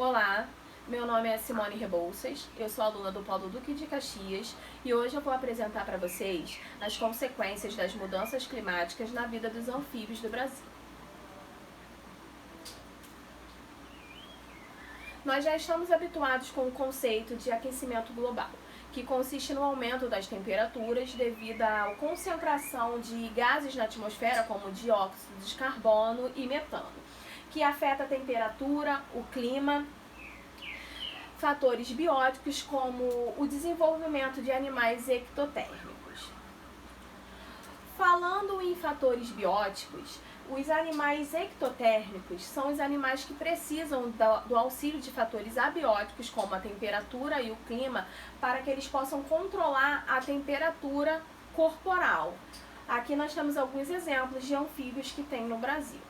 Olá, meu nome é Simone Rebouças, eu sou aluna do Polo Duque de Caxias e hoje eu vou apresentar para vocês as consequências das mudanças climáticas na vida dos anfíbios do Brasil. Nós já estamos habituados com o conceito de aquecimento global, que consiste no aumento das temperaturas devido à concentração de gases na atmosfera, como dióxido de carbono e metano, que afeta a temperatura, o clima, fatores bióticos como o desenvolvimento de animais ectotérmicos. Falando em fatores bióticos, os animais ectotérmicos são os animais que precisam do auxílio de fatores abióticos, como a temperatura e o clima, para que eles possam controlar a temperatura corporal. Aqui nós temos alguns exemplos de anfíbios que tem no Brasil.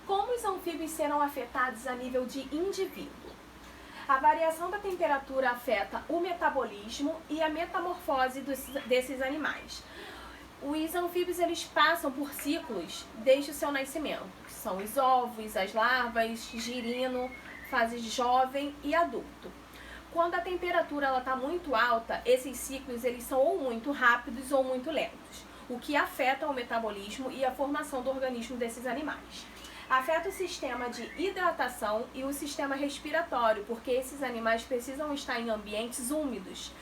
Como os anfíbios serão afetados a nível de indivíduo? A variação da temperatura afeta o metabolismo e a metamorfose desses animais. Os anfíbios eles passam por ciclos desde o seu nascimento, que são os ovos, as larvas, girino, fase jovem e adulto. Quando a temperatura está muito alta, esses ciclos eles são ou muito rápidos ou muito lentos, o que afeta o metabolismo e a formação do organismo desses animais. Afeta o sistema de hidratação e o sistema respiratório, porque esses animais precisam estar em ambientes úmidos,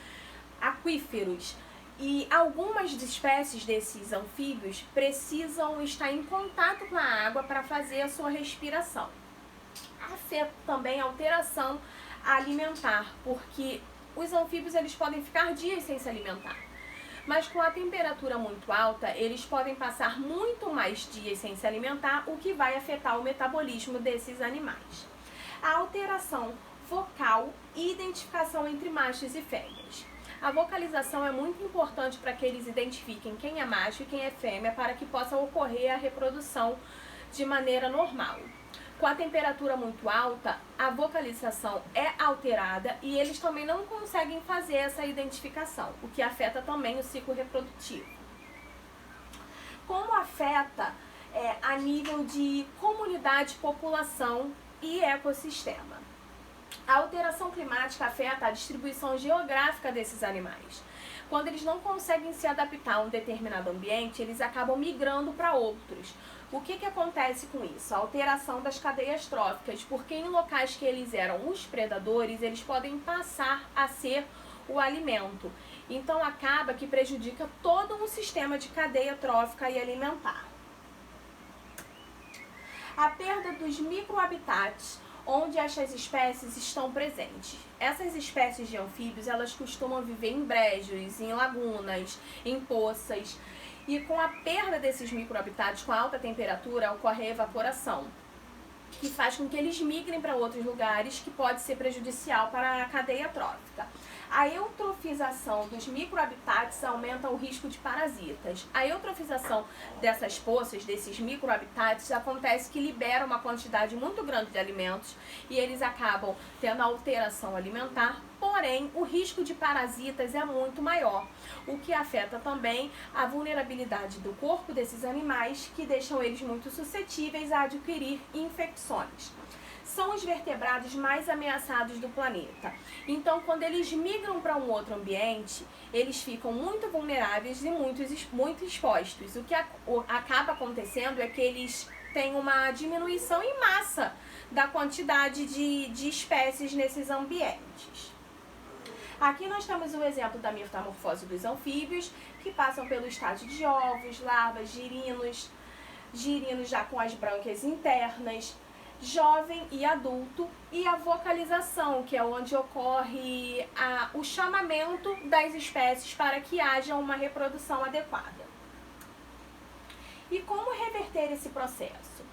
aquíferos, e algumas espécies desses anfíbios precisam estar em contato com a água para fazer a sua respiração. Afeta também a alteração alimentar, porque os anfíbios eles podem ficar dias sem se alimentar. Mas com a temperatura muito alta, eles podem passar muito mais dias sem se alimentar, o que vai afetar o metabolismo desses animais. A alteração vocal e identificação entre machos e fêmeas. A vocalização é muito importante para que eles identifiquem quem é macho e quem é fêmea, para que possa ocorrer a reprodução de maneira normal. Com a temperatura muito alta, a vocalização é alterada e eles também não conseguem fazer essa identificação, o que afeta também o ciclo reprodutivo. Como afeta a nível de comunidade, população e ecossistema? A alteração climática afeta a distribuição geográfica desses animais. Quando eles não conseguem se adaptar a um determinado ambiente, eles acabam migrando para outros. O que acontece com isso? A alteração das cadeias tróficas, porque em locais que eles eram os predadores, eles podem passar a ser o alimento. Então acaba que prejudica todo um sistema de cadeia trófica e alimentar. A perda dos microhabitats onde essas espécies estão presentes. Essas espécies de anfíbios, elas costumam viver em brejos, em lagunas, em poças, e com a perda desses microhabitats, com alta temperatura, ocorre a evaporação, que faz com que eles migrem para outros lugares, que pode ser prejudicial para a cadeia trófica. A eutrofização dos microhabitats aumenta o risco de parasitas. A eutrofização dessas poças, desses microhabitats, acontece que libera uma quantidade muito grande de alimentos e eles acabam tendo alteração alimentar, porém o risco de parasitas é muito maior, o que afeta também a vulnerabilidade do corpo desses animais, que deixam eles muito suscetíveis a adquirir infecções. São os vertebrados mais ameaçados do planeta. Então, quando eles migram para um outro ambiente, eles ficam muito vulneráveis e muito expostos. O que acaba acontecendo é que eles têm uma diminuição em massa da quantidade de espécies nesses ambientes. Aqui nós temos o exemplo da metamorfose dos anfíbios, que passam pelo estágio de ovos, larvas, girinos já com as brânquias internas, jovem e adulto, e a vocalização, que é onde ocorre o chamamento das espécies para que haja uma reprodução adequada. E como reverter esse processo?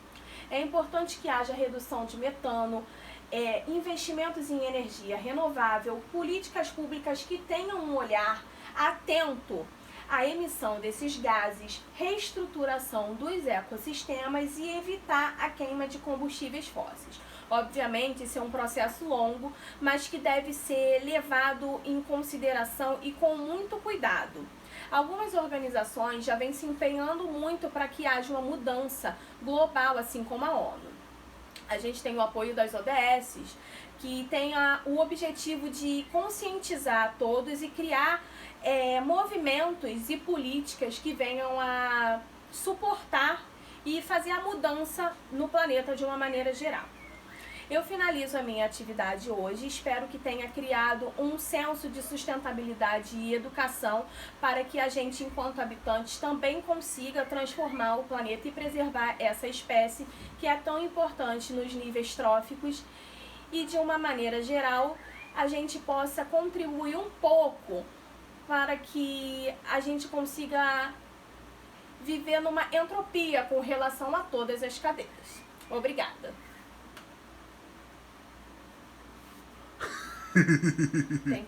É importante que haja redução de metano, investimentos em energia renovável, políticas públicas que tenham um olhar atento a emissão desses gases, reestruturação dos ecossistemas e evitar a queima de combustíveis fósseis. Obviamente, isso é um processo longo, mas que deve ser levado em consideração e com muito cuidado. Algumas organizações já vêm se empenhando muito para que haja uma mudança global, assim como a ONU. A gente tem o apoio das ODSs, que tem o objetivo de conscientizar todos e criar movimentos e políticas que venham a suportar e fazer a mudança no planeta de uma maneira geral. Eu finalizo a minha atividade hoje, espero que tenha criado um senso de sustentabilidade e educação para que a gente, enquanto habitantes, também consiga transformar o planeta e preservar essa espécie que é tão importante nos níveis tróficos e, de uma maneira geral, a gente possa contribuir um pouco para que a gente consiga viver numa entropia com relação a todas as cadeias. Obrigada. Tem